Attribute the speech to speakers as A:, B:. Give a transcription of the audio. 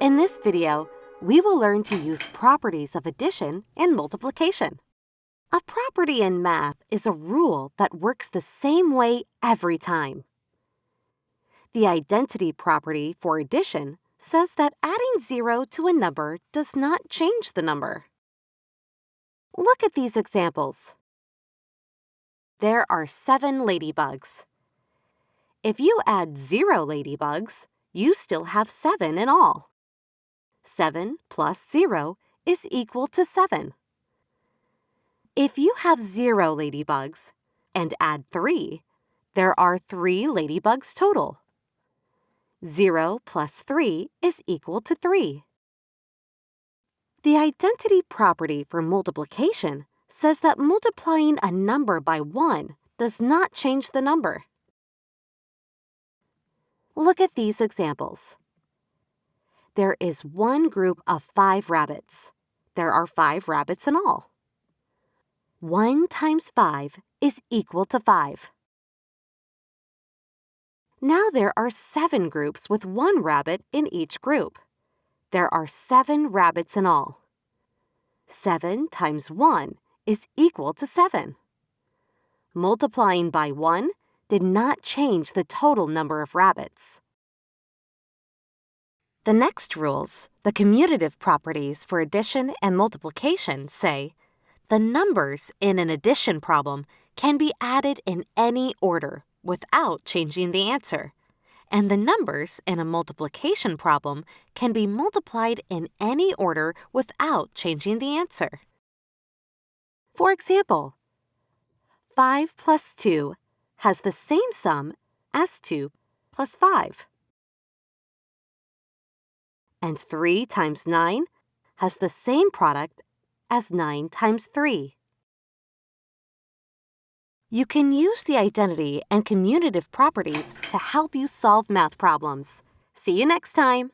A: In this video, we will learn to use properties of addition and multiplication. A property in math is a rule that works the same way every time. The identity property for addition says that adding 0 to a number does not change the number. Look at these examples. There are 7 ladybugs. If you add 0 ladybugs, you still have 7 in all. 7 plus 0 is equal to 7. If you have 0 ladybugs and add 3, there are 3 ladybugs total. 0 plus 3 is equal to 3. The identity property for multiplication says that multiplying a number by 1 does not change the number. Look at these examples. There is one group of 5 rabbits. There are 5 rabbits in all. 1 times 5 is equal to 5. Now there are 7 groups with 1 rabbit in each group. There are 7 rabbits in all. 7 times 1 is equal to 7. Multiplying by 1 did not change the total number of rabbits. The next rules, the commutative properties for addition and multiplication, say the numbers in an addition problem can be added in any order without changing the answer, and the numbers in a multiplication problem can be multiplied in any order without changing the answer. For example, 5 plus 2 has the same sum as 2 plus 5. And 3 times 9 has the same product as 9 times 3. You can use the identity and commutative properties to help you solve math problems. See you next time!